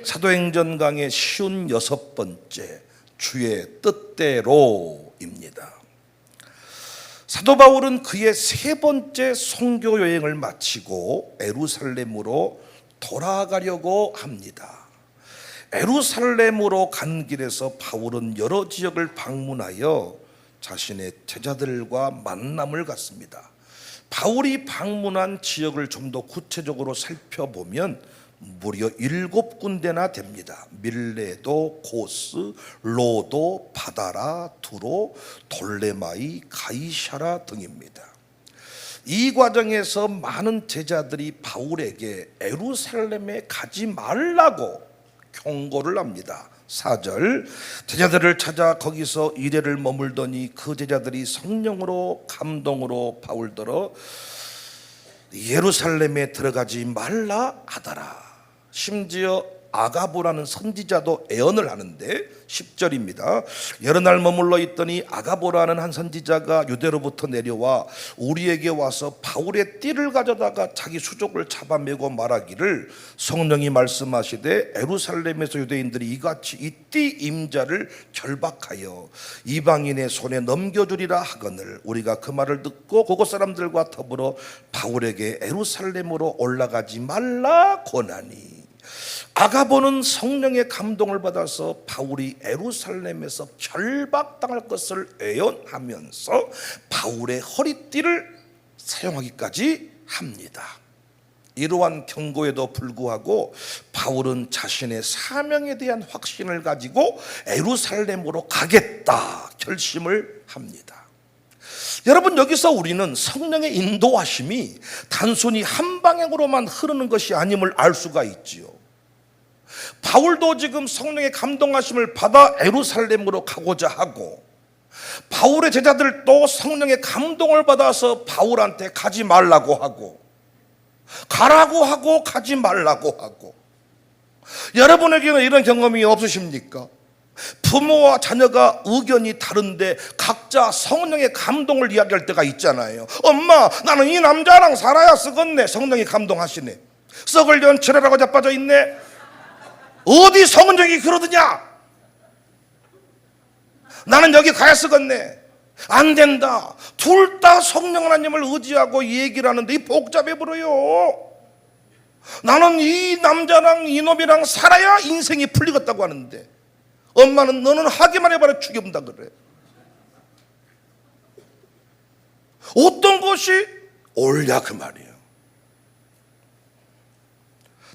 사도행전 강의 56번째 주의 뜻대로입니다. 사도 바울은 그의 세 번째 선교 여행을 마치고 예루살렘으로 돌아가려고 합니다. 예루살렘으로 간 길에서 바울은 여러 지역을 방문하여 자신의 제자들과 만남을 갖습니다. 바울이 방문한 지역을 좀 더 구체적으로 살펴보면 무려 7군데나 됩니다. 밀레도, 고스, 로도, 바다라, 두로, 돌레마이, 가이샤라 등입니다. 이 과정에서 많은 제자들이 바울에게 예루살렘에 가지 말라고 경고를 합니다. 4절, 제자들을 찾아 거기서 이래를 머물더니 그 제자들이 성령으로 감동으로 바울더러 예루살렘에 들어가지 말라 하더라. 심지어 아가보라는 선지자도 애언을 하는데 10절입니다. 여러 날 머물러 있더니 아가보라는 한 선지자가 유대로부터 내려와 우리에게 와서 바울의 띠를 가져다가 자기 수족을 잡아매고 말하기를 성령이 말씀하시되 예루살렘에서 유대인들이 이같이 이 띠 임자를 결박하여 이방인의 손에 넘겨주리라 하거늘 우리가 그 말을 듣고 그곳 사람들과 더불어 바울에게 예루살렘으로 올라가지 말라 권하니 아가보는 성령의 감동을 받아서 바울이 예루살렘에서 결박당할 것을 애언하면서 바울의 허리띠를 사용하기까지 합니다. 이러한 경고에도 불구하고 바울은 자신의 사명에 대한 확신을 가지고 예루살렘으로 가겠다 결심을 합니다. 여러분, 여기서 우리는 성령의 인도하심이 단순히 한 방향으로만 흐르는 것이 아님을 알 수가 있지요. 바울도 지금 성령의 감동하심을 받아 예루살렘으로 가고자 하고, 바울의 제자들도 성령의 감동을 받아서 바울한테 가지 말라고 하고, 가라고 하고 가지 말라고 하고. 여러분에게는 이런 경험이 없으십니까? 부모와 자녀가 의견이 다른데 각자 성령의 감동을 이야기할 때가 있잖아요. 엄마, 나는 이 남자랑 살아야 쓰겠네. 성령이 감동하시네. 썩을 연철이라고 자빠져 있네. 어디 성령이 그러더냐? 나는 여기 가야 쓰겠네. 안 된다. 둘 다 성령 하나님을 의지하고 얘기를 하는데 이 복잡해 버려요. 나는 이 남자랑 이놈이랑 살아야 인생이 풀리겠다고 하는데 엄마는 너는 하기만 해봐라 죽여본다 그래. 어떤 것이 옳냐 그 말이에요.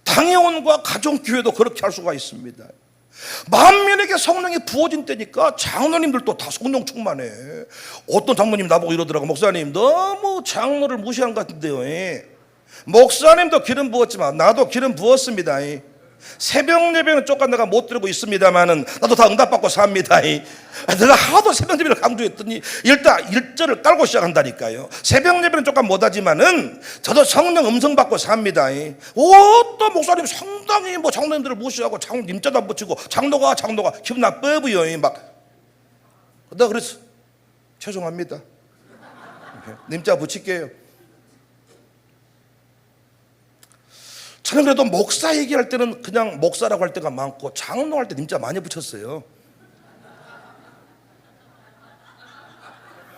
당회원과 가정교회도 그렇게 할 수가 있습니다. 만민에게 성령이 부어진 때니까 장로님들도 다 성령 충만해. 어떤 장로님 나보고 이러더라고. 목사님 너무 장로를 무시한 것 같은데요. 목사님도 기름 부었지만 나도 기름 부었습니다. 새벽 예배는 조금 내가 못 드리고 있습니다만은 나도 다 응답받고 삽니다. 내가 하도 새벽 예배를 강조했더니 일단 일절을 깔고 시작한다니까요. 새벽 예배는 조금 못하지만은 저도 성령 음성 받고 삽니다. 어떤 목사님 상당히 뭐 장로님들을 무시하고 장로 님자도 안 붙이고 장로가 기분 나쁘고요. 막 내가 그래서 죄송합니다. 님자 붙일게요. 저는 그래도 목사 얘기할 때는 그냥 목사라고 할 때가 많고 장로 할 때 님자 많이 붙였어요.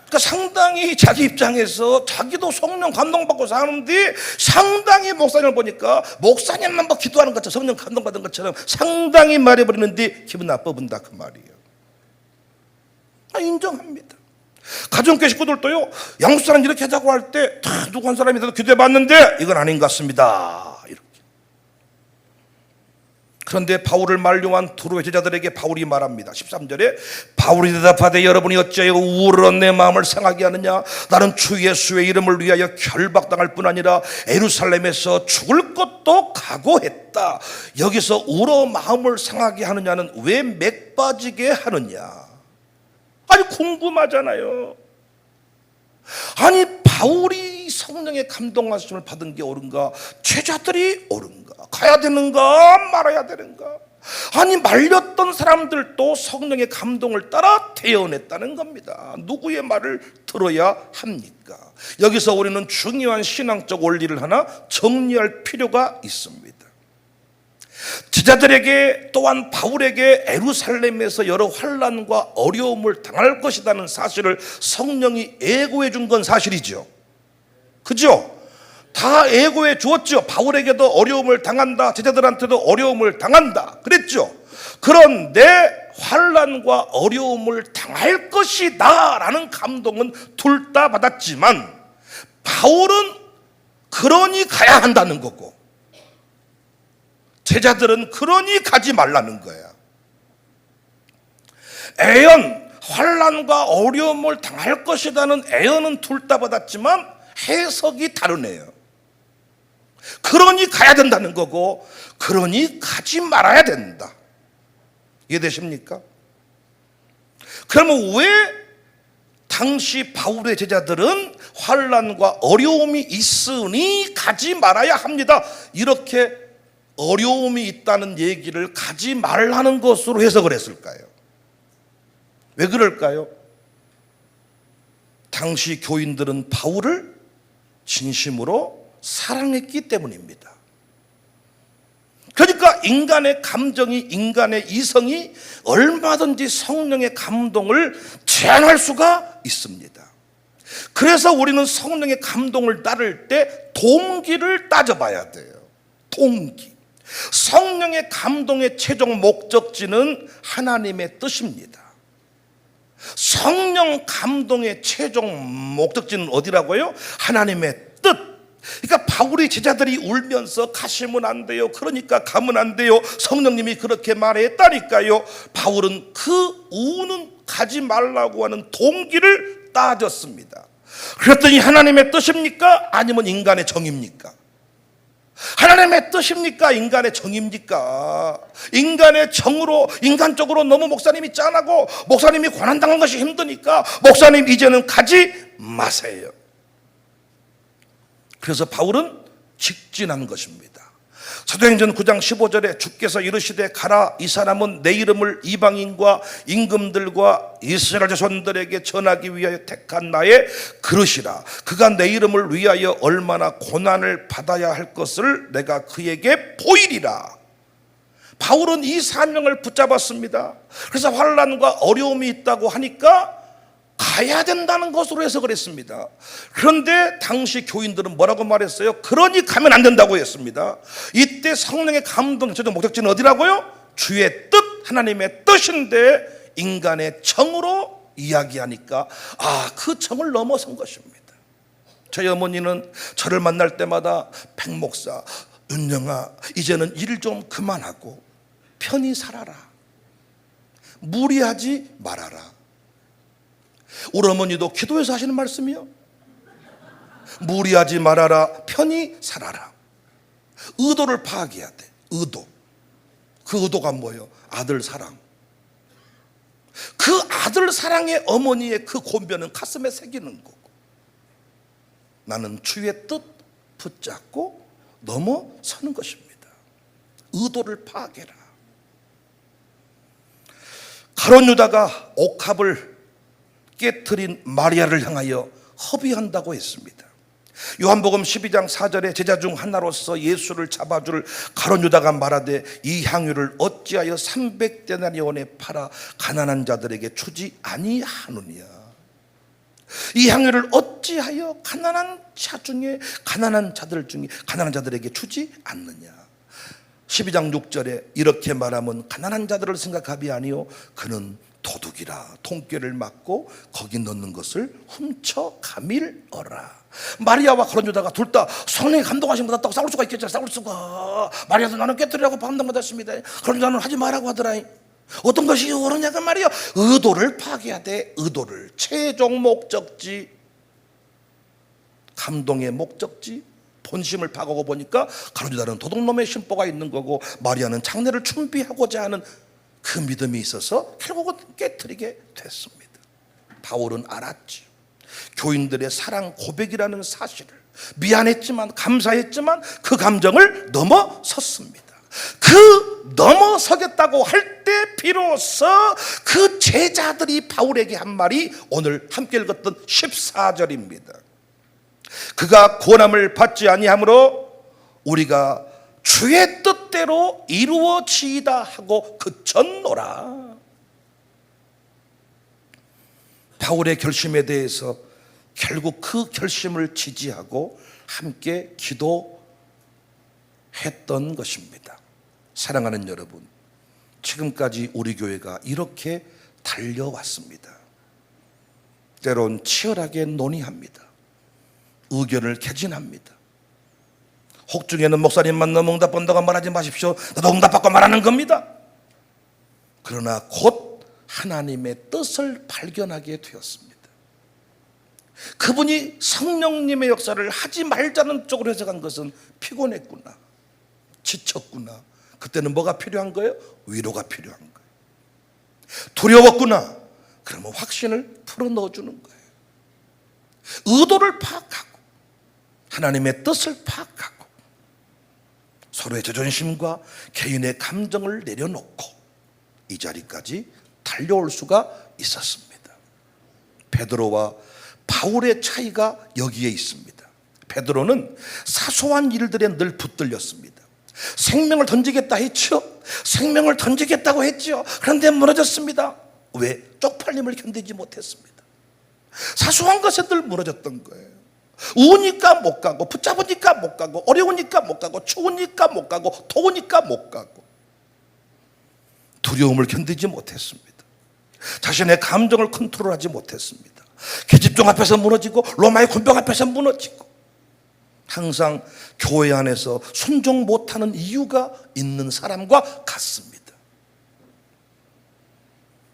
그러니까 상당히 자기 입장에서 자기도 성령 감동받고 사는데 상당히 목사님을 보니까 목사님만 뭐 기도하는 것처럼 성령 감동받은 것처럼 상당히 말해버리는데 기분 나빠본다 그 말이에요. 인정합니다. 가정교회 식구들도요, 양수사는 이렇게 하자고 할 때 누구 한 사람이라도 기도해봤는데 이건 아닌 것 같습니다. 그런데 바울을 만류한 두로의 제자들에게 바울이 말합니다. 13절에 바울이 대답하되 여러분이 어찌하여 우울한 내 마음을 상하게 하느냐? 나는 주 예수의 이름을 위하여 결박당할 뿐 아니라 예루살렘에서 죽을 것도 각오했다. 여기서 우러 마음을 상하게 하느냐는 왜 맥 빠지게 하느냐? 아니 궁금하잖아요. 아니 바울이 성령의 감동하심을 받은 게 옳은가? 제자들이 옳은가? 가야 되는가 말아야 되는가? 아니 말렸던 사람들도 성령의 감동을 따라 태어냈다는 겁니다. 누구의 말을 들어야 합니까? 여기서 우리는 중요한 신앙적 원리를 하나 정리할 필요가 있습니다. 제자들에게 또한 바울에게 예루살렘에서 여러 환난과 어려움을 당할 것이라는 사실을 성령이 예고해 준 건 사실이죠. 그죠? 다 예고해 주었죠. 바울에게도 어려움을 당한다, 제자들한테도 어려움을 당한다 그랬죠. 그런데 환난과 어려움을 당할 것이다 라는 감동은 둘 다 받았지만, 바울은 그러니 가야 한다는 거고 제자들은 그러니 가지 말라는 거야. 애연, 환난과 어려움을 당할 것이라는 애연은 둘 다 받았지만 해석이 다르네요. 그러니 가야 된다는 거고 그러니 가지 말아야 된다. 이해되십니까? 그러면 왜 당시 바울의 제자들은 환난과 어려움이 있으니 가지 말아야 합니다, 이렇게 어려움이 있다는 얘기를 가지 말라는 것으로 해석을 했을까요? 왜 그럴까요? 당시 교인들은 바울을 진심으로 사랑했기 때문입니다. 그러니까 인간의 감정이, 인간의 이성이 얼마든지 성령의 감동을 제한할 수가 있습니다. 그래서 우리는 성령의 감동을 따를 때 동기를 따져봐야 돼요. 동기. 성령의 감동의 최종 목적지는 하나님의 뜻입니다. 성령 감동의 최종 목적지는 어디라고요? 하나님의 뜻. 그러니까 바울의 제자들이 울면서 가시면 안 돼요, 그러니까 가면 안 돼요, 성령님이 그렇게 말했다니까요. 바울은 그 우는 가지 말라고 하는 동기를 따졌습니다. 그랬더니 하나님의 뜻입니까? 아니면 인간의 정입니까? 하나님의 뜻입니까? 인간의 정입니까? 인간의 정으로, 인간적으로 너무 목사님이 짠하고 목사님이 고난당한 것이 힘드니까 목사님 이제는 가지 마세요. 그래서 바울은 직진한 것입니다. 사도행전 9장 15절에 주께서 이르시되 가라, 이 사람은 내 이름을 이방인과 임금들과 이스라엘 자손들에게 전하기 위하여 택한 나의 그릇이라. 그가 내 이름을 위하여 얼마나 고난을 받아야 할 것을 내가 그에게 보이리라. 바울은 이 사명을 붙잡았습니다. 그래서 환난과 어려움이 있다고 하니까 가야 된다는 것으로 해석을 했습니다. 그런데 당시 교인들은 뭐라고 말했어요? 그러니 가면 안 된다고 했습니다. 이때 성령의 감동 최종 목적지는 어디라고요? 주의 뜻, 하나님의 뜻인데 인간의 정으로 이야기하니까 그 정을 넘어선 것입니다. 저희 어머니는 저를 만날 때마다 백목사, 윤영아, 이제는 일 좀 그만하고 편히 살아라, 무리하지 말아라. 우리 어머니도 기도해서 하시는 말씀이요. 무리하지 말아라, 편히 살아라. 의도를 파악해야 돼. 의도. 그 의도가 뭐예요? 아들 사랑. 그 아들 사랑의 어머니의 그 권변은 가슴에 새기는 거고, 나는 주의 뜻 붙잡고 넘어서는 것입니다. 의도를 파악해라. 가룟 유다가 옥합을 깨트린 마리아를 향하여 허비한다고 했습니다. 요한복음 12장 4절에 제자 중 하나로서 예수를 잡아줄 가룟 유다가 말하되 이 향유를 어찌하여 300데나리온에 팔아 가난한 자들에게 주지 아니하느냐. 이 향유를 어찌하여 가난한 자들 중에 가난한 자들에게 주지 않느냐. 12장 6절에 이렇게 말하면 가난한 자들을 생각함이 아니요 그는 도둑이라 통꾀를 맞고 거기 넣는 것을 훔쳐 가밀어라. 마리아와 가룟 유다가 둘 다 성령의 감동하신 것 같다고 싸울 수가 있겠죠. 싸울 수가. 마리아도 나는 깨뜨리라고 감동받았습니다. 가룟 유다는 하지 말라고 하더라. 어떤 것이 옳으냐가 말이야. 의도를 파악해야 돼. 의도를. 최종 목적지, 감동의 목적지, 본심을 파악하고 보니까 가룟 유다는 도둑놈의 심보가 있는 거고 마리아는 장례를 준비하고자 하는 그 믿음이 있어서 결국은 깨트리게 됐습니다. 바울은 알았지. 교인들의 사랑 고백이라는 사실을, 미안했지만 감사했지만 그 감정을 넘어섰습니다. 그 넘어서겠다고 할 때 비로소 그 제자들이 바울에게 한 말이 오늘 함께 읽었던 14절입니다. 그가 고난을 받지 아니하므로 우리가 주의 뜻대로 뜻대로 이루어지이다 하고 그쳤노라. 바울의 결심에 대해서 결국 그 결심을 지지하고 함께 기도했던 것입니다. 사랑하는 여러분, 지금까지 우리 교회가 이렇게 달려왔습니다. 때론 치열하게 논의합니다. 의견을 개진합니다. 혹중에는 목사님만 너무 응답받는다고 말하지 마십시오. 나도 응답받고 말하는 겁니다. 그러나 곧 하나님의 뜻을 발견하게 되었습니다. 그분이 성령님의 역사를 하지 말자는 쪽으로 해석한 것은 피곤했구나, 지쳤구나. 그때는 뭐가 필요한 거예요? 위로가 필요한 거예요. 두려웠구나. 그러면 확신을 풀어넣어주는 거예요. 의도를 파악하고 하나님의 뜻을 파악하고 서로의 자존심과 개인의 감정을 내려놓고 이 자리까지 달려올 수가 있었습니다. 베드로와 바울의 차이가 여기에 있습니다. 베드로는 사소한 일들에 늘 붙들렸습니다. 생명을 던지겠다 했죠. 생명을 던지겠다고 했죠. 그런데 무너졌습니다. 왜? 쪽팔림을 견디지 못했습니다. 사소한 것에 늘 무너졌던 거예요. 우니까 못 가고, 붙잡으니까 못 가고, 어려우니까 못 가고, 추우니까 못 가고, 더우니까 못 가고, 두려움을 견디지 못했습니다. 자신의 감정을 컨트롤하지 못했습니다. 계집종 앞에서 무너지고 로마의 군병 앞에서 무너지고 항상 교회 안에서 순종 못하는 이유가 있는 사람과 같습니다.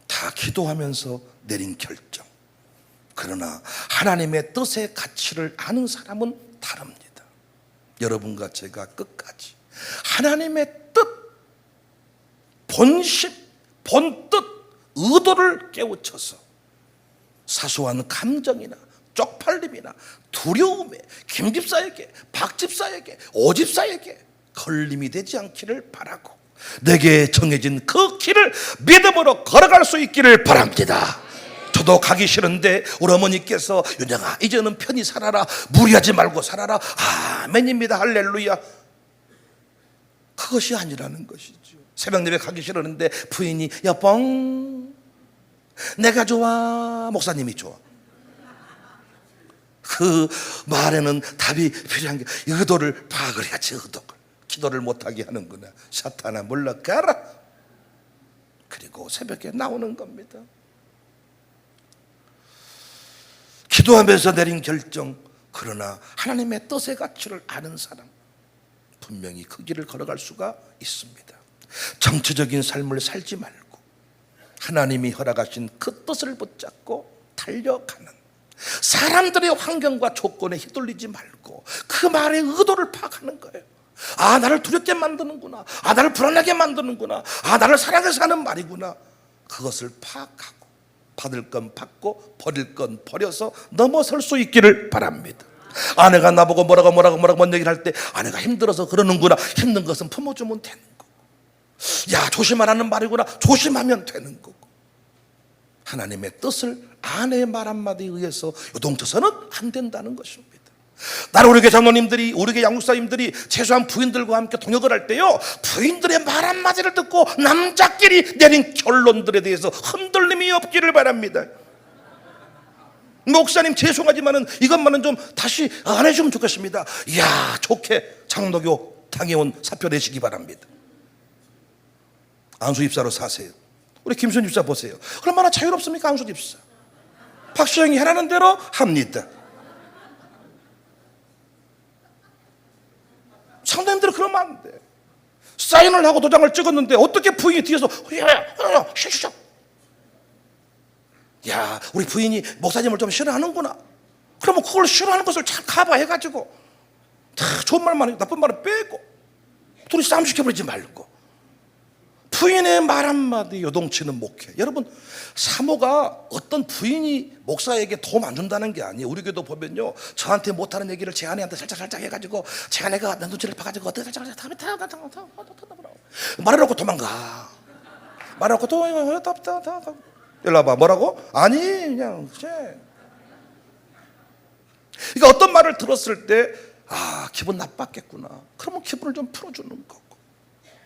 다 기도하면서 내린 결정. 그러나 하나님의 뜻의 가치를 아는 사람은 다릅니다. 여러분과 제가 끝까지 하나님의 뜻, 본심, 본뜻, 의도를 깨우쳐서 사소한 감정이나 쪽팔림이나 두려움에 김집사에게, 박집사에게, 오집사에게 걸림이 되지 않기를 바라고 내게 정해진 그 길을 믿음으로 걸어갈 수 있기를 바랍니다. 저도 가기 싫은데 우리 어머니께서 윤영아 이제는 편히 살아라, 무리하지 말고 살아라, 아멘입니다, 할렐루야. 그것이 아니라는 것이죠. 새벽 예배 가기 싫었는데 부인이 여봉 내가 좋아, 목사님이 좋아. 그 말에는 답이 필요한 게 의도를 파악을 해야지. 의도를 기도를 못하게 하는구나. 사탄아 물러가라. 그리고 새벽에 나오는 겁니다. 기도하면서 내린 결정. 그러나 하나님의 뜻의 가치를 아는 사람 분명히 그 길을 걸어갈 수가 있습니다. 정치적인 삶을 살지 말고 하나님이 허락하신 그 뜻을 붙잡고 달려가는, 사람들의 환경과 조건에 휘둘리지 말고 그 말의 의도를 파악하는 거예요. 나를 두렵게 만드는구나, 나를 불안하게 만드는구나, 나를 사랑해서 하는 말이구나. 그것을 파악하고 받을 건 받고 버릴 건 버려서 넘어설 수 있기를 바랍니다. 아내가 나보고 뭐라고 뭔 얘기를 할 때 아내가 힘들어서 그러는구나, 힘든 것은 품어주면 되는 거고, 야 조심하라는 말이구나, 조심하면 되는 거고, 하나님의 뜻을 아내의 말 한마디에 의해서 요동쳐서는 안 된다는 것입니다. 나는 우리 교회 장로님들이, 우리 교회 양육사님들이 최소한 부인들과 함께 동역을 할 때요, 부인들의 말 한마디를 듣고 남자끼리 내린 결론들에 대해서 흔들림이 없기를 바랍니다. 목사님 죄송하지만은 이것만은 좀 다시 안 해주면 좋겠습니다. 이야 좋게 장로교 당해온 사표 내시기 바랍니다. 안수 집사로 사세요. 우리 김순 집사 보세요. 얼마나 자유롭습니까? 안수 집사 박시영이 해라는 대로 합니다. 상대님들은 그러면 안 돼. 사인을 하고 도장을 찍었는데 어떻게 부인이 뒤에서 야 우리 부인이 목사님을 좀 싫어하는구나. 그러면 그걸 싫어하는 것을 잘 커버해가지고 다 좋은 말만 나쁜 말은 빼고 둘이 싸움 시켜버리지 말고 부인의 말 한마디 요동치는 목회. 여러분 사모가 어떤 부인이 목사에게 도움 안 준다는 게 아니에요. 우리 교도 보면요, 저한테 못하는 얘기를 제 아내한테 살짝 해가지고 제 아내가 내 눈치를 봐가지고 어떻게 살짝 말해놓고 도망가. 말해놓고 일로 와봐. 뭐라고? 아니 그냥 그래. 그러니까 어떤 말을 들었을 때 기분 나빴겠구나. 그러면 기분을 좀 풀어주는 거고,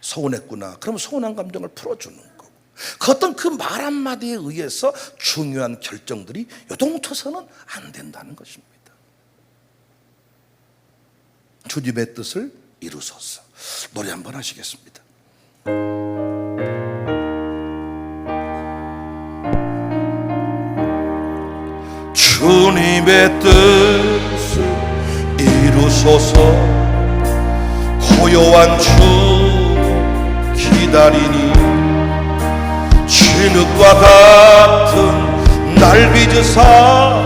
서운했구나. 그럼 서운한 감정을 풀어주는 거고, 그 어떤 그 말 한마디에 의해서 중요한 결정들이 요동쳐서는 안 된다는 것입니다. 주님의 뜻을 이루소서. 노래 한번 하시겠습니다. 주님의 뜻을 이루소서. 고요한 주 기다리니 진흙과 같은 날 빚으사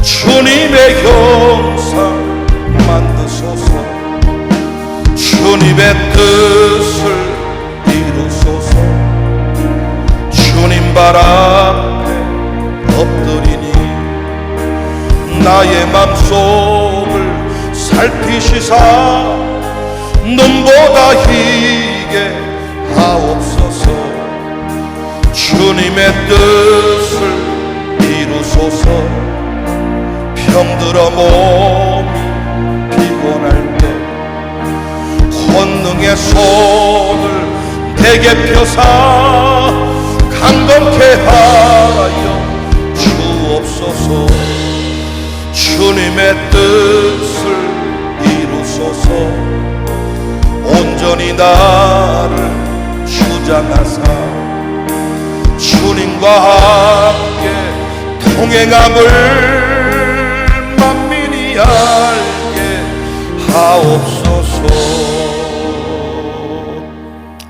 주님의 형상 만드소서. 주님의 뜻을 이루소서. 주님 발 앞에 엎드리니 나의 맘속을 살피시사 눈보다 희게 하옵소서. 주님의 뜻을 이루소서. 병들어 몸이 피곤할 때 권능의 손을 내게 펴사 강건케 하여 주옵소서. 주님의 뜻을 이루소서. 온전히 나를 주장하사 주님과 함께 동행함을 만민이 알게 하옵소서.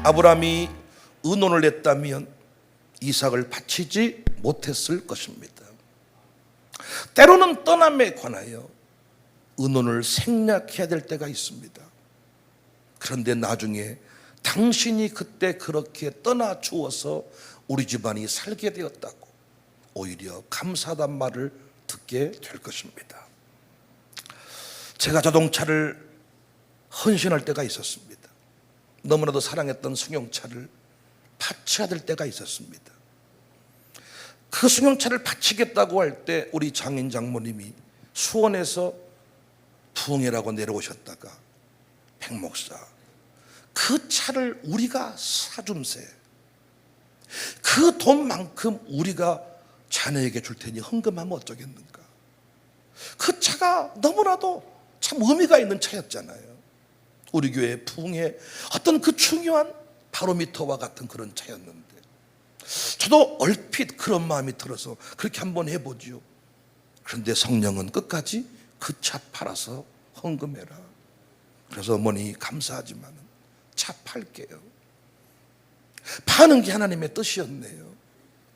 아브라함이 의논을 했다면 이삭을 바치지 못했을 것입니다. 때로는 떠남에 관하여 의논을 생략해야 될 때가 있습니다. 그런데 나중에 당신이 그때 그렇게 떠나 주어서 우리 집안이 살게 되었다고 오히려 감사하단 말을 듣게 될 것입니다. 제가 자동차를 헌신할 때가 있었습니다. 너무나도 사랑했던 승용차를 바쳐야 될 때가 있었습니다. 그 승용차를 바치겠다고 할 때 우리 장인 장모님이 수원에서 부흥회라고 내려오셨다가 백목사 그 차를 우리가 사줌세 그 돈만큼 우리가 자네에게 줄 테니 헌금하면 어쩌겠는가. 그 차가 너무나도 참 의미가 있는 차였잖아요. 우리 교회 부흥회 어떤 그 중요한 바로미터와 같은 그런 차였는데 저도 얼핏 그런 마음이 들어서 그렇게 한번 해보지요. 그런데 성령은 끝까지 그 차 팔아서 헌금해라. 그래서 어머니 감사하지만 차 팔게요. 파는 게 하나님의 뜻이었네요.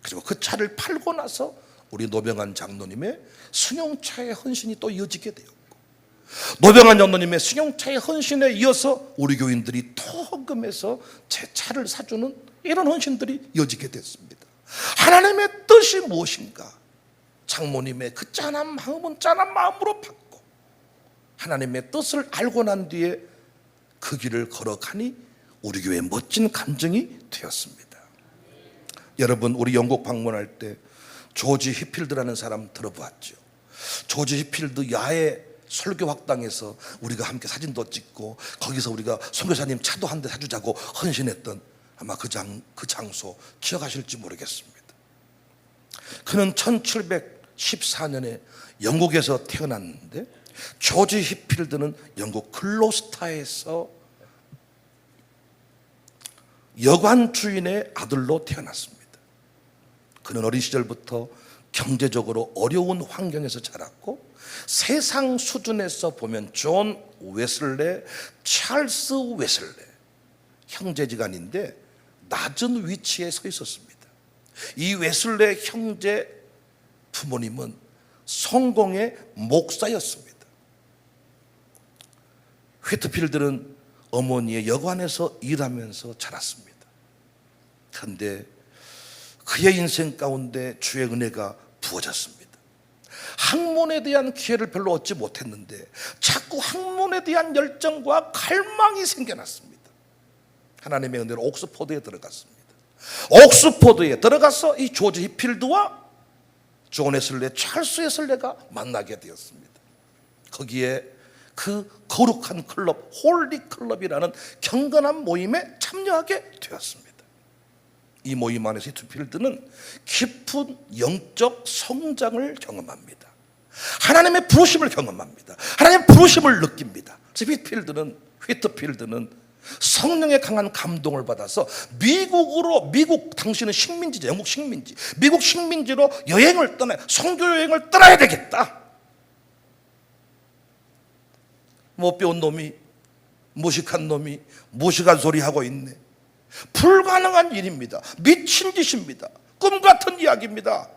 그리고 그 차를 팔고 나서 우리 노병한 장로님의 승용차의 헌신이 또 이어지게 되었고, 노병한 장로님의 승용차의 헌신에 이어서 우리 교인들이 더 헌금해서 제 차를 사주는 이런 헌신들이 이어지게 됐습니다. 하나님의 뜻이 무엇인가? 장모님의 그 짠한 마음은 짠한 마음으로 받고 하나님의 뜻을 알고 난 뒤에 그 길을 걸어가니 우리 교회의 멋진 감정이 되었습니다. 여러분, 우리 영국 방문할 때 조지 히필드라는 사람 들어보았죠? 조지 히필드 야외 설교 학당에서 우리가 함께 사진도 찍고 거기서 우리가 선교사님 차도 한 대 사주자고 헌신했던 아마 그 장소 기억하실지 모르겠습니다. 그는 1714년에 영국에서 태어났는데 조지 히필드는 영국 글로스타에서 여관 주인의 아들로 태어났습니다. 그는 어린 시절부터 경제적으로 어려운 환경에서 자랐고 세상 수준에서 보면 존 웨슬레, 찰스 웨슬레 형제지간인데 낮은 위치에 서 있었습니다. 이 웨슬레 형제 부모님은 성공의 목사였습니다. 휘트필드는 어머니의 여관에서 일하면서 자랐습니다. 그런데 그의 인생 가운데 주의 은혜가 부어졌습니다. 학문에 대한 기회를 별로 얻지 못했는데 자꾸 학문에 대한 열정과 갈망이 생겨났습니다. 하나님의 은혜로 옥스포드에 들어갔습니다. 옥스포드에 들어가서 이 조지 히필드와 존 웨슬레, 찰스 웨슬레가 만나게 되었습니다. 거기에 그 거룩한 클럽, 홀리 클럽이라는 경건한 모임에 참여하게 되었습니다. 이 모임 안에서 히트필드는 깊은 영적 성장을 경험합니다. 하나님의 부르심을 경험합니다. 하나님의 부르심을 느낍니다. 히트필드는 성령의 강한 감동을 받아서 미국 당시는 식민지죠. 영국 식민지. 미국 식민지로 선교 여행을 떠나야 되겠다. 못 배운 놈이, 무식한 놈이 무식한 소리 하고 있네. 불가능한 일입니다. 미친 짓입니다. 꿈 같은 이야기입니다.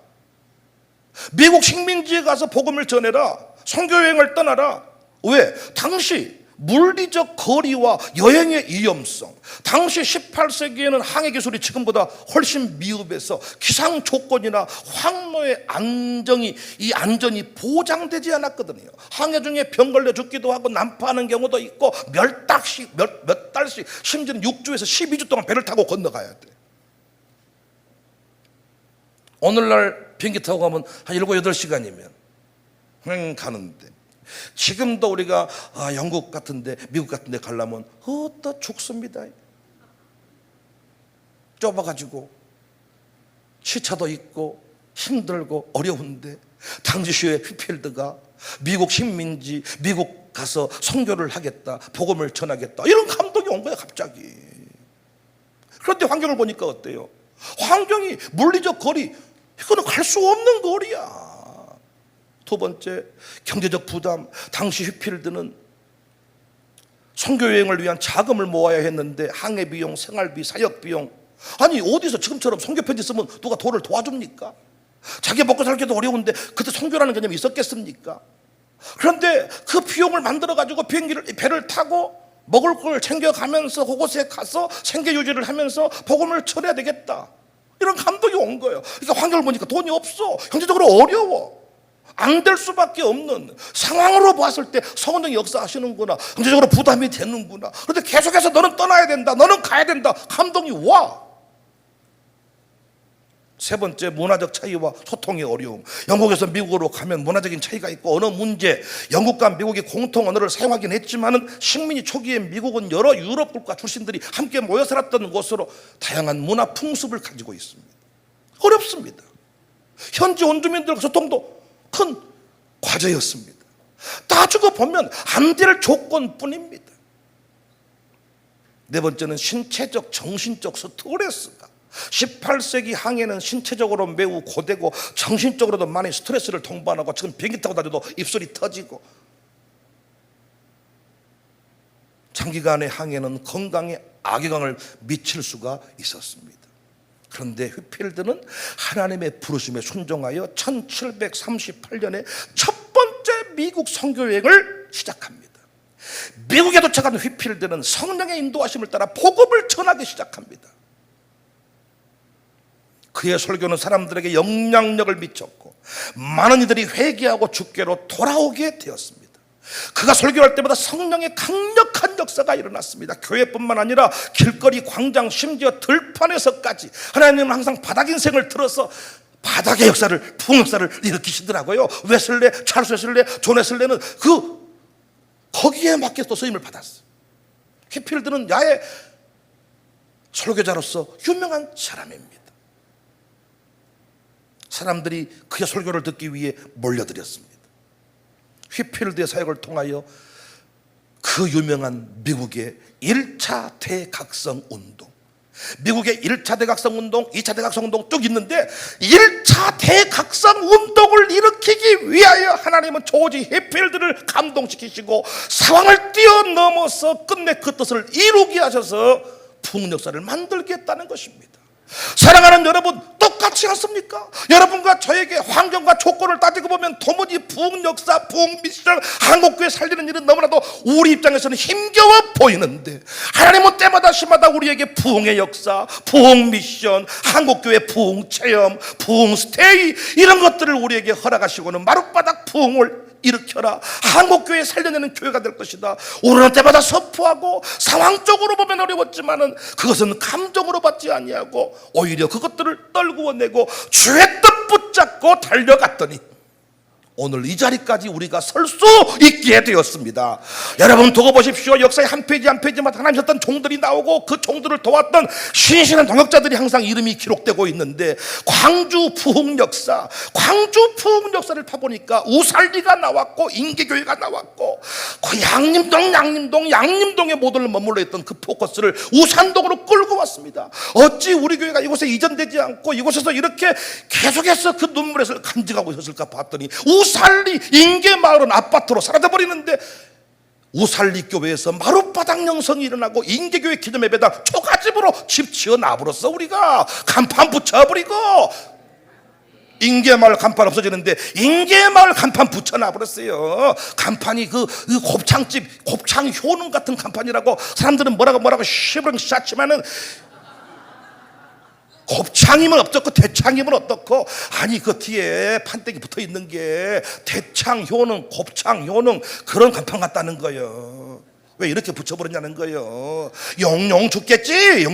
미국 식민지에 가서 복음을 전해라. 선교 여행을 떠나라. 왜? 당시 물리적 거리와 여행의 위험성, 당시 18세기에는 항해 기술이 지금보다 훨씬 미흡해서 기상 조건이나 항로의 안전이 보장되지 않았거든요. 항해 중에 병 걸려 죽기도 하고 난파하는 경우도 있고 몇 달씩 심지어는 6주에서 12주 동안 배를 타고 건너가야 돼. 오늘날 비행기 타고 가면 한 7, 8시간이면 가는데, 지금도 우리가 영국 같은데 미국 같은데 가려면 어따 죽습니다. 좁아가지고 시차도 있고 힘들고 어려운데, 당시에 휘필드가 미국 식민지, 미국 가서 선교를 하겠다, 복음을 전하겠다, 이런 감동이 온 거야 갑자기. 그런데 환경을 보니까 어때요? 환경이, 물리적 거리, 이거는 갈 수 없는 거리야. 두 번째, 경제적 부담. 당시 휘필드는 선교여행을 위한 자금을 모아야 했는데 항해비용, 생활비, 사역비용, 아니 어디서 지금처럼 선교편지 쓰면 누가 도를 도와줍니까? 자기 먹고 살기도 어려운데 그때 선교라는 개념이 있었겠습니까? 그런데 그 비용을 만들어가지고 배를 타고 먹을 걸 챙겨가면서 그곳에 가서 생계 유지를 하면서 복음을 전해야 되겠다, 이런 감동이 온 거예요. 그러니까 환경을 보니까 돈이 없어, 경제적으로 어려워, 안 될 수밖에 없는 상황으로 봤을 때 성령이 역사하시는구나, 경제적으로 부담이 되는구나. 그런데 계속해서 너는 떠나야 된다, 너는 가야 된다, 감동이 와. 세 번째, 문화적 차이와 소통의 어려움. 영국에서 미국으로 가면 문화적인 차이가 있고 언어 문제, 영국과 미국이 공통 언어를 사용하긴 했지만은 식민지 초기에 미국은 여러 유럽 국가 출신들이 함께 모여 살았던 곳으로 다양한 문화 풍습을 가지고 있습니다. 어렵습니다. 현지 원주민들과 소통도 큰 과제였습니다. 따지고 보면 안 될 조건뿐입니다. 네 번째는 신체적, 정신적 스트레스가, 18세기 항해는 신체적으로 매우 고되고 정신적으로도 많이 스트레스를 동반하고, 지금 비행기 타고 다녀도 입술이 터지고, 장기간의 항해는 건강에 악영향을 미칠 수가 있었습니다. 그런데 휘필드는 하나님의 부르심에 순종하여 1738년에 첫 번째 미국 선교여행을 시작합니다. 미국에 도착한 휘필드는 성령의 인도하심을 따라 복음을 전하기 시작합니다. 그의 설교는 사람들에게 영향력을 미쳤고 많은 이들이 회개하고 주께로 돌아오게 되었습니다. 그가 설교할 때마다 성령의 강력한 역사가 일어났습니다. 교회뿐만 아니라 길거리, 광장, 심지어 들판에서까지 하나님은 항상 바닥 인생을 들어서 바닥의 역사를, 부흥 역사를 일으키시더라고요. 웨슬레, 찰스 웨슬레, 존 웨슬레는 거기에 맞게 또 쓰임을 받았어요. 휘필드는 야외 설교자로서 유명한 사람입니다. 사람들이 그의 설교를 듣기 위해 몰려들었습니다. 휘필드의 사역을 통하여 그 유명한 미국의 1차 대각성 운동, 미국의 1차 대각성 운동, 2차 대각성 운동 쭉 있는데 1차 대각성 운동을 일으키기 위하여 하나님은 조지 휘필드를 감동시키시고 상황을 뛰어넘어서 끝내 그 뜻을 이루게 하셔서 부흥 역사를 만들겠다는 것입니다. 사랑하는 여러분, 똑같지 않습니까? 여러분과 저에게 환경과 조건을 따지고 보면 도무지 부흥 역사, 부흥 미션, 한국교회 살리는 일은 너무나도 우리 입장에서는 힘겨워 보이는데, 하나님은 때마다 시마다 우리에게 부흥의 역사, 부흥 미션, 한국교회 부흥 체험, 부흥 스테이, 이런 것들을 우리에게 허락하시고는 마룻바닥 부흥을 일으켜라, 한국교회 살려내는 교회가 될 것이다, 오르는 때마다 선포하고, 상황적으로 보면 어려웠지만은 그것은 감정으로 받지 아니하고 오히려 그것들을 떨구어내고 주의 뜻 붙잡고 달려갔더니 오늘 이 자리까지 우리가 설 수 있게 되었습니다. 여러분 두고 보십시오. 역사의 한 페이지 한 페이지마다 하나님 셨던 종들이 나오고 그 종들을 도왔던 신실한 동역자들이 항상 이름이 기록되고 있는데, 광주 부흥 역사를 파보니까 우살리가 나왔고 인계교회가 나왔고, 그 양림동에 모두를 머물러 있던 그 포커스를 우산동으로 끌고 왔습니다. 어찌 우리 교회가 이곳에 이전되지 않고 이곳에서 이렇게 계속해서 그 눈물에서 간직하고 있었을까 봤더니, 우살리 인계마을은 아파트로 사라져버리는데 우살리 교회에서 마룻바닥 영성이 일어나고 인계교회 기념예배당 초가집으로 집 지어 놔버렸어. 우리가 간판 붙여버리고, 인계마을 간판 없어지는데 인계마을 간판 붙여놔버렸어요. 간판이 그 곱창집 곱창 효능 같은 간판이라고 사람들은 뭐라고 시부렁 쌌지만은, 곱창이면 어떻고 대창이면 어떻고, 아니 그 뒤에 판때기 붙어있는 게 대창 효능 곱창 효능 그런 간판 같다는 거예요. 왜 이렇게 붙여버렸냐는 거예요. 영영 죽겠지.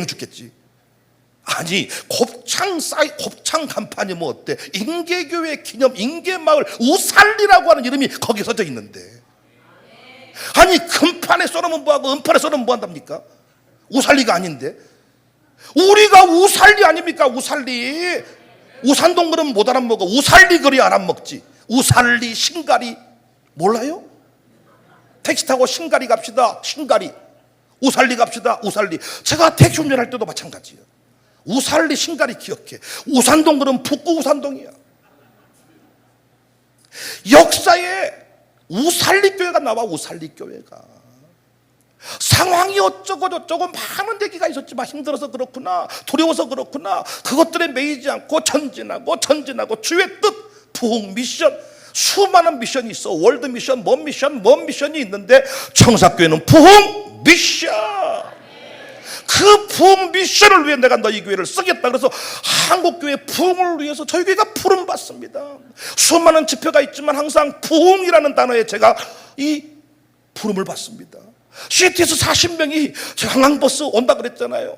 아니 곱창 간판이 뭐 어때? 인계교회 기념 인계마을 우살리라고 하는 이름이 거기 써져 있는데, 아니 금판에 써놓으면 뭐하고 은판에 써놓으면 뭐한답니까? 우살리가 아닌데. 우리가 우살리 아닙니까? 우살리. 우산동 그러면 못 알아먹어. 우살리 그리 알아먹지. 우살리 신가리 몰라요? 택시 타고 신가리 갑시다. 신가리. 우살리 갑시다. 우살리. 제가 택시 운전할 때도 마찬가지예요. 우살리 신가리 기억해. 우산동 그러면 북구 우산동이야. 역사에 우살리 교회가 나와. 우살리 교회가 상황이 어쩌고 저쩌고 많은 얘기가 있었지만, 힘들어서 그렇구나, 두려워서 그렇구나, 그것들에 매이지 않고 전진하고 주의 뜻, 부흥 미션, 수많은 미션이 있어. 월드 미션, 뭔 미션이 있는데, 청사교회는 부흥 미션. 그 부흥 미션을 위해 내가 너희 교회를 쓰겠다. 그래서 한국교회 부흥을 위해서 저희 교회가 부름받습니다. 수많은 지표가 있지만 항상 부흥이라는 단어에 제가 이 부름을 받습니다. 시티에서 40명이 관광버스 온다 그랬잖아요.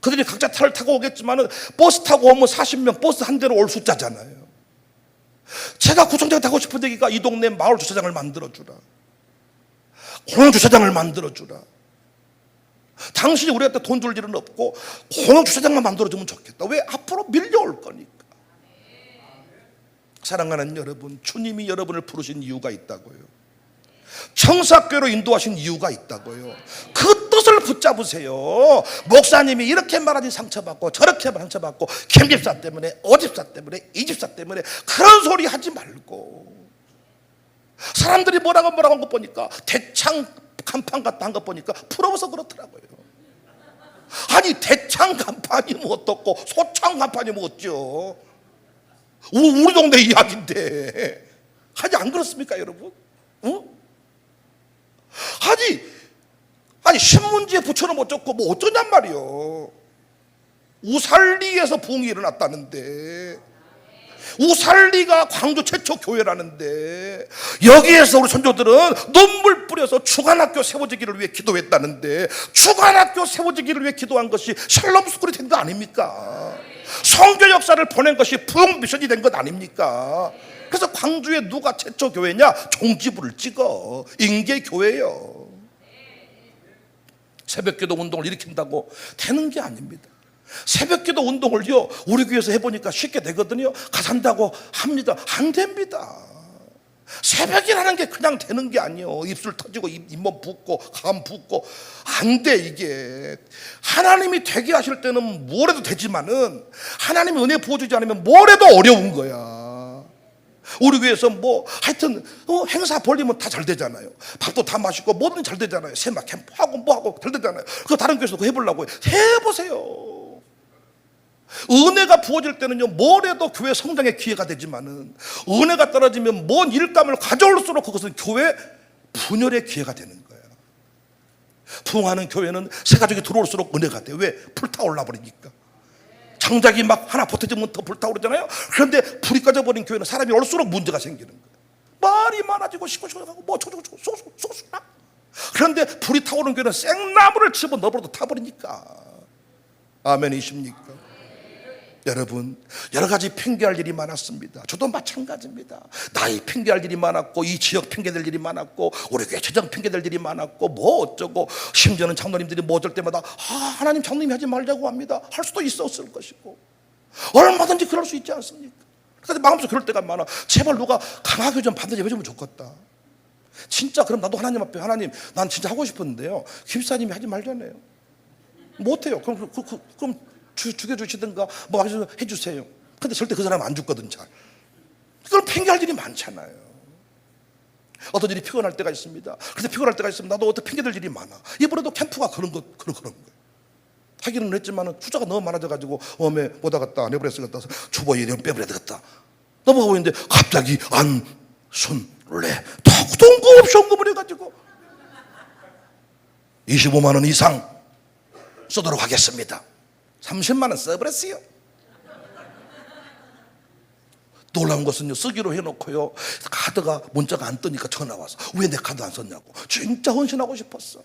그들이 각자 차를 타고 오겠지만 버스 타고 오면 40명 버스 한 대로 올 숫자잖아요. 제가 구청장에 하고 싶은 얘기가, 이 동네 마을 주차장을 만들어주라, 공영 주차장을 만들어주라. 당신이 우리한테 돈 줄 일은 없고 공영 주차장만 만들어주면 좋겠다. 왜? 앞으로 밀려올 거니까. 사랑하는 여러분, 주님이 여러분을 부르신 이유가 있다고요. 청사교회로 인도하신 이유가 있다고요. 그 뜻을 붙잡으세요. 목사님이 이렇게 말하니 상처받고 저렇게 말하니 상처받고, 김집사 때문에 오집사 때문에 이집사 때문에 그런 소리 하지 말고, 사람들이 뭐라고 한 거 보니까 대창 간판 같다 한 거 보니까 부러워서 그렇더라고요. 아니 대창 간판이 뭐 어떻고 소창 간판이 뭐 어쩌. 우리 동네 이야기인데. 아니 안 그렇습니까 여러분? 응? 아니 신문지에 붙여놓으면 어쩌고 뭐 어쩌냔 말이요. 우살리에서 부흥이 일어났다는데, 우살리가 광주 최초 교회라는데, 여기에서 우리 선조들은 눈물 뿌려서 주간학교 세워지기를 위해 기도했다는데, 주간학교 세워지기를 위해 기도한 것이 샬롬 스쿨이 된 거 아닙니까? 선교 역사를 보낸 것이 부흥 미션이 된 것 아닙니까? 그래서 광주에 누가 최초 교회냐? 종지부를 찍어. 인계교회요. 새벽기도 운동을 일으킨다고 되는 게 아닙니다. 새벽기도 운동을요, 우리 교회에서 해보니까 쉽게 되거든요. 가서 한다고 합니다. 안 됩니다. 새벽이라는 게 그냥 되는 게 아니에요. 입술 터지고 잇몸 붓고 감 붓고 안 돼. 이게 하나님이 되게 하실 때는 뭘 해도 되지만은, 하나님이 은혜 부어주지 않으면 뭘 해도 어려운 거야. 우리 교회에서 뭐 하여튼 행사 벌리면 다 잘 되잖아요. 밥도 다 맛있고 뭐든 잘 되잖아요. 세마 캠프하고 뭐하고 잘 되잖아요. 그거 다른 교회에서 그거 해보려고 해보세요. 은혜가 부어질 때는요, 뭘 해도 교회 성장의 기회가 되지만은, 은혜가 떨어지면 뭔 일감을 가져올수록 그것은 교회 분열의 기회가 되는 거예요. 부흥하는 교회는 새 가족이 들어올수록 은혜가 돼요. 왜? 불타올라 버리니까. 장작이 막 하나 보태지면 더 불타오르잖아요. 그런데 불이 꺼져버린 교회는 사람이 올수록 문제가 생기는 거예요. 말이 많아지고 시끌시끌하고 뭐 소수나. 그런데 불이 타오르는 교회는 생나무를 집어 넣어버려도 타버리니까. 아멘이십니까? 여러분, 여러 가지 핑계할 일이 많았습니다. 저도 마찬가지입니다. 나이 핑계할 일이 많았고, 이 지역 핑계될 일이 많았고, 우리 교회 재정 핑계될 일이 많았고, 뭐 어쩌고, 심지어는 장로님들이 뭐 어쩔 때마다 하나님 장로님이 하지 말자고 합니다. 할 수도 있었을 것이고, 얼마든지 그럴 수 있지 않습니까? 그런데 마음속에 그럴 때가 많아. 제발 누가 강하게 좀 반드시 해주면 좋겠다. 진짜 그럼 나도 하나님 앞에, 하나님 난 진짜 하고 싶었는데요, 김사님이 하지 말자네요. 못해요. 그럼 죽여주시든가 뭐 해주세요. 근데 절대 그 사람 안 죽거든. 잘. 그걸 핑계할 일이 많잖아요. 어떤 일이 피곤할 때가 있습니다. 그래서 피곤할 때가 있으면 나도 어떻게 핑계될 일이 많아. 이번에도 캠프가 그런 거예요. 하기는 했지만 숫자가 너무 많아져가지고 못 하겠다, 내버려서 갔다, 주보 예령 빼버려야 되겠다 넘어가고 있는데 갑자기 안순례 뜬금없이 언급을 해가지고 25만 원 이상 쓰도록 하겠습니다. 30만 원 써버렸어요. 놀라운 것은요, 쓰기로 해놓고요, 카드가 문자가 안 뜨니까 전화 와서 왜 내 카드 안 썼냐고. 진짜 헌신하고 싶었어.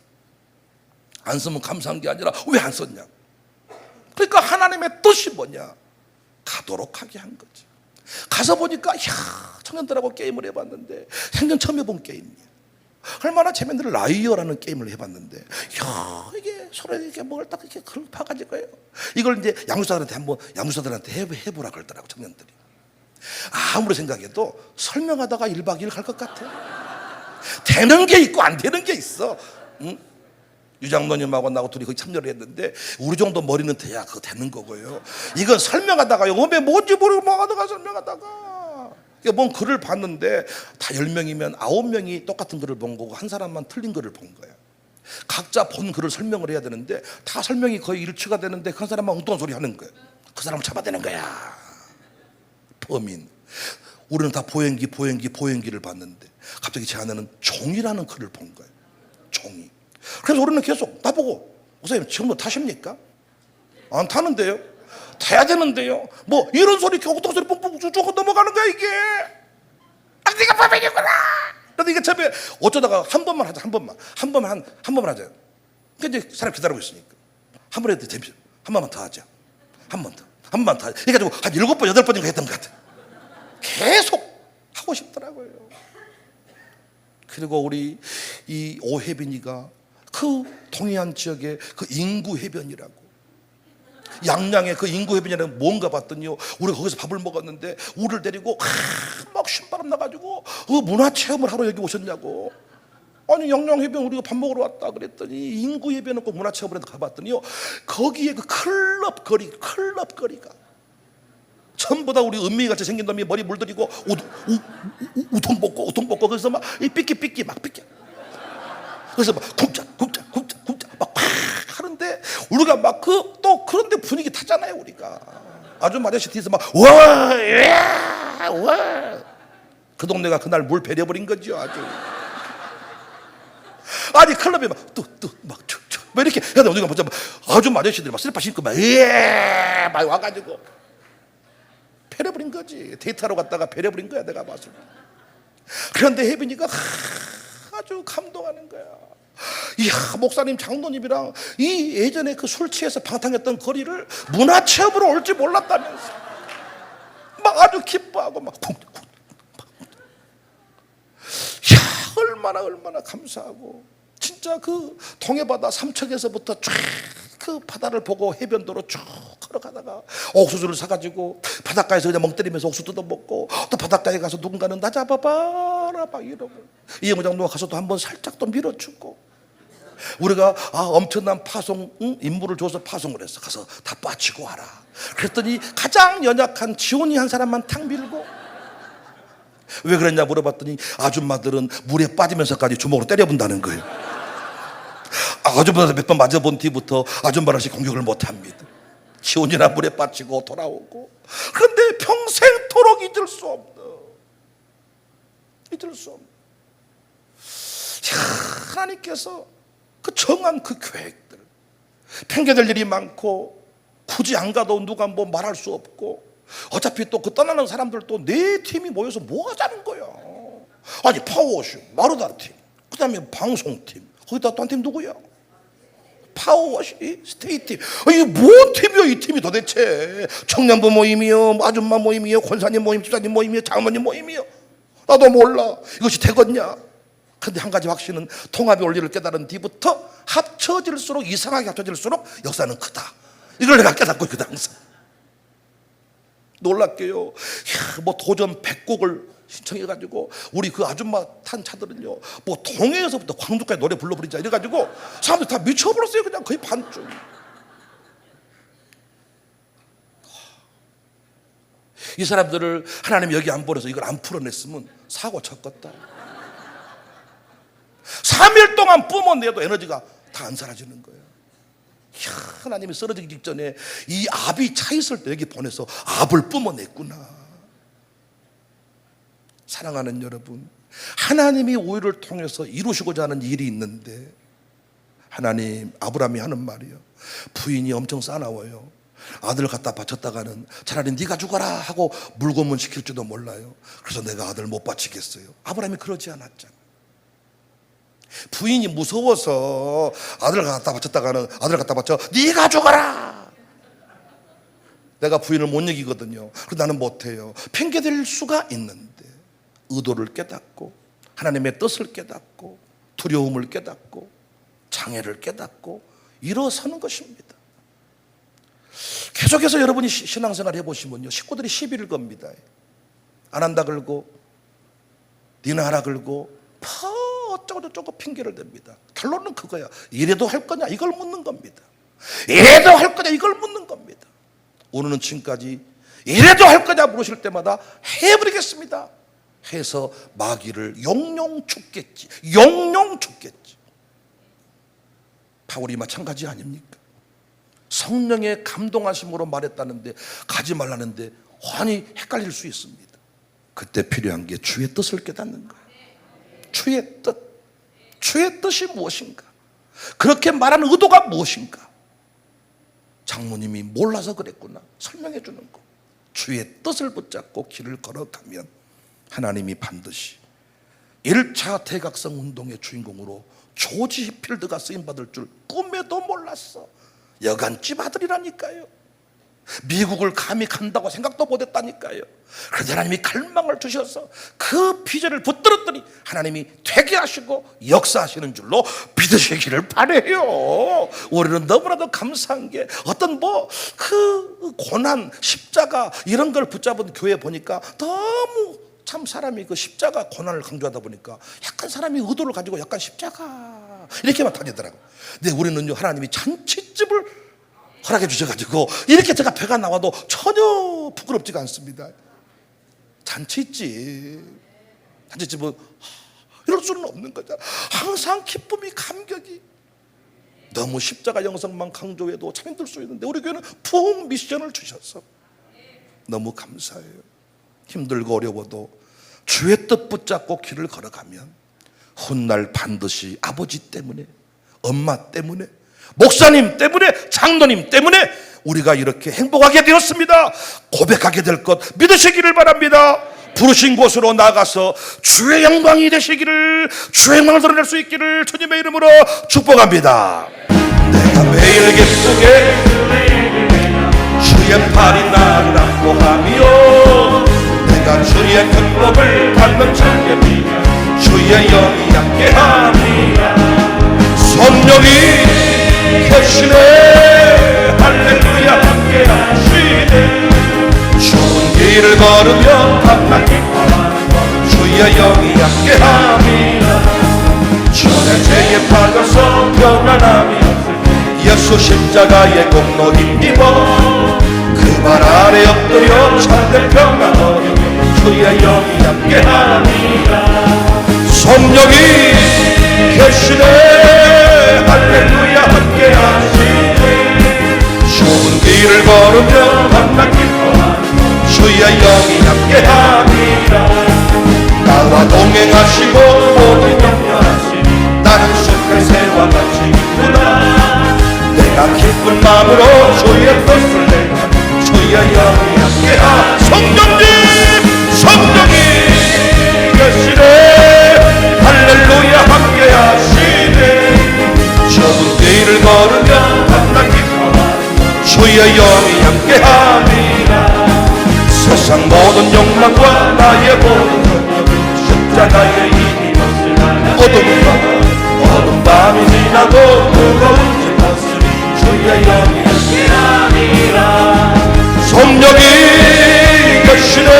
안 쓰면 감사한 게 아니라 왜 안 썼냐고. 그러니까 하나님의 뜻이 뭐냐, 가도록 하게 한 거지. 가서 보니까 청년들하고 게임을 해봤는데 생전 처음 해본 게임이야. 얼마나 재밌는데, 라이어라는 게임을 해봤는데, 이게 서로 이렇게 뭘 딱 이렇게 파가지고요. 이걸 이제 양육사들한테 해보라 그러더라고, 청년들이. 아무리 생각해도 설명하다가 1박 2일 갈 것 같아. 되는 게 있고 안 되는 게 있어. 응? 유장로님하고 나하고 둘이 거기 참여를 했는데, 우리 정도 머리는 돼야 그거 되는 거고요. 이건 설명하다가요, 몸에 뭔지 모르고 뭐 하다가 설명하다가. 뭔 글을 봤는데 다 10명이면 9명이 똑같은 글을 본 거고 한 사람만 틀린 글을 본 거야. 각자 본 글을 설명을 해야 되는데 다 설명이 거의 일치가 되는데 그 사람만 엉뚱한 소리 하는 거야. 그 사람을 잡아대는 거야. 범인. 우리는 다 보행기를 봤는데 갑자기 제 아내는 종이라는 글을 본 거야. 종이. 그래서 우리는 계속 나보고, 목사님 지금도 타십니까? 안 타는데요? 타야 되는데요? 뭐 이런 소리, 엉뚱한 소리 뿡뿡 쭉 넘어가는 거야 이게. 아, 네가 범인이구나. 그래서 이게 처음에 어쩌다가 한 번만 하자. 한 번만 하자. 그러니까 이제 사람 기다리고 있으니까 한 번 해도 재밌어. 한 번만 더 하자. 한 번만 더 하자. 이래가지고 한 7번 8번인가 했던 것 같아. 계속 하고 싶더라고요. 그리고 우리 이 오혜빈이가 그 동해안 지역의 그 인구 해변이라고, 양양의 그 인구 해변이라는 뭔가 봤더니요, 우리가 거기서 밥을 먹었는데 우리를 데리고 막 신바람 나가지고 문화체험을 하러 여기 오셨냐고. 아니 양양 해변 우리가 밥 먹으러 왔다 그랬더니 인구 해변은 꼭 문화체험을 해서 가봤더니요, 거기에 그 클럽거리가 전부 다 우리 은미같이 생긴 놈이 머리 물들이고 우통 벗고 그래서 막 삐끼 막 삐끼, 그래서 막 굽자 막 하는데 우리가 막 또 그런데 분위기 타잖아요. 우리가 아줌마 아저씨 뒤에서 막 와 그 동네가 그날 물 배려버린 거죠. 아주. 아니 클럽에 막 이렇게 해야 돼. 우리가 보자, 아줌마 아저씨들이 막 슬리퍼 신고 막 와가지고 배려버린 거지. 데이트하러 갔다가 배려버린 거야, 내가 봤을 때. 그런데 혜빈이가 아주 감동하는 거야. 이야, 목사님 장로님이랑 이 예전에 그 술 취해서 방탕했던 거리를 문화체험으로 올지 몰랐다면서 막 아주 기뻐하고 막 이야, 얼마나 감사하고. 진짜 그 동해바다 삼척에서부터 쫙 그 바다를 보고 해변도로 쭉 걸어가다가 옥수수를 사가지고 바닷가에서 그냥 멍 때리면서 옥수수 뜯어 먹고, 또 바닷가에 가서 누군가는 나 잡아봐라 막 이러고, 이영호 장로가 가서 또 한번 살짝 또 밀어주고, 우리가 엄청난 파송, 임무를 줘서 파송을 했어. 가서 다 빠치고 와라. 그랬더니 가장 연약한 지온이 한 사람만 탁 밀고. 왜 그랬냐 물어봤더니 아줌마들은 물에 빠지면서까지 주먹으로 때려본다는 거예요. 아줌마들 몇 번 맞아본 뒤부터 아줌마라시 공격을 못합니다. 지온이나 물에 빠지고 돌아오고. 그런데 평생토록 잊을 수 없는. 하나님께서 그 정한 그 계획들, 핑계될 일이 많고 굳이 안 가도 누가 뭐 말할 수 없고, 어차피 또 그 떠나는 사람들 또 네 팀이 모여서 뭐 하자는 거야. 아니 파워쇼, 마루다르 팀, 그 다음에 방송팀, 거기다 또 한 팀 누구야? 파워워시 스테이팀. 이게 뭔 팀이요 이 팀이 도대체. 청년부 모임이요, 아줌마 모임이요, 권사님 모임, 집사님 모임이요, 장모님 모임이요. 나도 몰라 이것이 되겠냐. 근데 한 가지 확신은 통합의 원리를 깨달은 뒤부터 합쳐질수록, 이상하게 합쳐질수록 역사는 크다. 이걸 내가 깨닫고 있거든 항상. 놀랍게요. 야, 뭐 도전 100곡을 신청해가지고 우리 그 아줌마 탄 차들은요, 뭐 동해에서부터 광주까지 노래 불러버리자 이래가지고 사람들 다 미쳐버렸어요. 그냥 거의 반쯤. 이 사람들을 하나님 여기 안 보내서 이걸 안 풀어냈으면 사고 쳤겠다. 3일 동안 뿜어내도 에너지가 다 안 사라지는 거예요. 이야, 하나님이 쓰러지기 직전에 이 압이 차 있을 때 여기 보내서 압을 뿜어냈구나. 사랑하는 여러분, 하나님이 우리를 통해서 이루시고자 하는 일이 있는데, 하나님, 아브라함이 하는 말이요, 부인이 엄청 싸나워요. 아들 갖다 바쳤다가는 차라리 네가 죽어라 하고 물고문 시킬지도 몰라요. 그래서 내가 아들 못 바치겠어요. 아브라함이 그러지 않았잖아. 부인이 무서워서 아들 갖다 바쳤다가는 아들 갖다 바쳐 네가 죽어라. 내가 부인을 못 이기거든요. 그래서 나는 못해요. 핑계댈 수가 있는데 의도를 깨닫고 하나님의 뜻을 깨닫고 두려움을 깨닫고 장애를 깨닫고 일어서는 것입니다. 계속해서 여러분이 신앙생활 해보시면요, 식구들이 시비를 겁니다. 안 한다 그러고 니는 하라 그러고 어쩌고 저쩌고 핑계를 댑니다. 결론은 그거야. 이래도 할 거냐 이걸 묻는 겁니다. 이래도 할 거냐 이걸 묻는 겁니다. 오늘은 지금까지 이래도 할 거냐 물으실 때마다 해버리겠습니다 해서 마귀를 용용 죽겠지. 용용 죽겠지. 바울이 마찬가지 아닙니까? 성령의 감동하심으로 말했다는데 가지 말라는데 환히 헷갈릴 수 있습니다. 그때 필요한 게 주의 뜻을 깨닫는 거예요. 주의 뜻. 주의 뜻이 무엇인가? 그렇게 말하는 의도가 무엇인가? 장모님이 몰라서 그랬구나. 설명해 주는 거. 주의 뜻을 붙잡고 길을 걸어가면 하나님이 반드시 1차 대각성 운동의 주인공으로 조지 히필드가 쓰임받을 줄 꿈에도 몰랐어. 여간집 아들이라니까요. 미국을 감히 간다고 생각도 못했다니까요. 그런데 하나님이 갈망을 주셔서 그 비전을 붙들었더니 하나님이 되게 하시고 역사하시는 줄로 믿으시기를 바라요. 우리는 너무나도 감사한 게 어떤 그 고난, 십자가 이런 걸 붙잡은 교회 보니까 너무 참 사람이 그 십자가 고난을 강조하다 보니까 약간 사람이 의도를 가지고 약간 십자가 이렇게만 다니더라고. 근데 우리는요, 하나님이 잔치집을 허락해 주셔가지고 이렇게 제가 배가 나와도 전혀 부끄럽지가 않습니다. 잔치집, 잔치집은 이럴 수는 없는 거잖아. 항상 기쁨이, 감격이. 너무 십자가 영성만 강조해도 참 힘들 수 있는데 우리 교회는 부흥 미션을 주셔서 너무 감사해요. 힘들고 어려워도 주의 뜻 붙잡고 길을 걸어가면 훗날 반드시 아버지 때문에, 엄마 때문에, 목사님 때문에, 장로님 때문에 우리가 이렇게 행복하게 되었습니다 고백하게 될 것 믿으시기를 바랍니다. 부르신 곳으로 나가서 주의 영광이 되시기를, 주의 영광을 드러낼 수 있기를 주님의 이름으로 축복합니다. 내가 매일 기쁘게 주의 팔이 나를 안고 하며 내가 주의 큰 복을 받는 참견이 주의 영이 함께하니라. 성령이 계시네 할렐루야 함께하시네. 좋은 길을 걸으며 항상 기뻐하는 주의 영이 함께함이라. 전에 죄에 빠져서 평안함이 없을 예수 십자가의 공로 힘입어 그 발 아래 엎드려 참된 평안 얻으며 주의 영이 함께함이라. 성령이 계시네 할렐루야 함께하시네. 좋은 길을 걸으며 항상 기뻐하는 주의 영이 함께하니라. 나와 동행하시고 모든 염려하시니 나는 숲의 새와 같이 기쁘다. 내가 기쁜 마음으로 주의 뜻을 내가 주의 영이 함께하. 성령님, 성령이 계시네 할렐루야 함께하시네. 좁은 길을 걸으며 나의 모든 능력은 십자가의 힘이었을 나는 어둠 밤이 지나도 무거운 짐 없으니 주의 영이 함께하니라. 성령이 계시네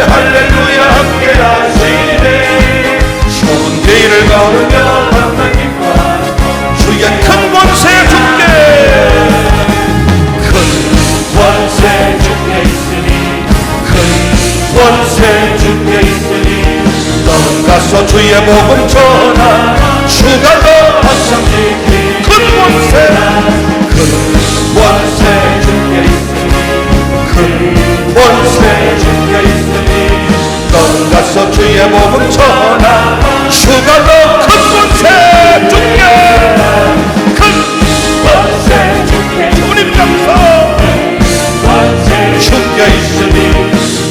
할렐루야 함께하시네. 좋은 길을 걸으며 하나님과 주의 큰 권세 주께 큰 권세 주께 있으니 큰 권세 주께 있으니 너는 가서 주의 복음 전하 주가 너 항상 지키 큰 권세 주께 있으니 큰 권세 주께 있으니 너는 가서 주의 복음 전하 주가 너 큰 권세 주께 큰 권세 주께 주님 감사 주께 있으니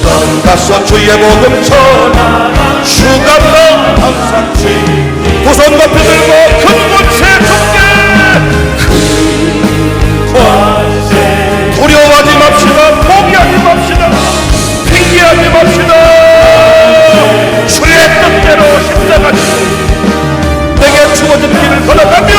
너는 가서 주의 복음 전하 주가 너 항상 지키 두 손 높이 들고 큰 권세 주께 큰 권세 두려워하지 맙시다. 포기하지 맙시다. 핑계하지 맙시다. 주의 뜻대로 십자가 내게 주어진 길을 걸어가면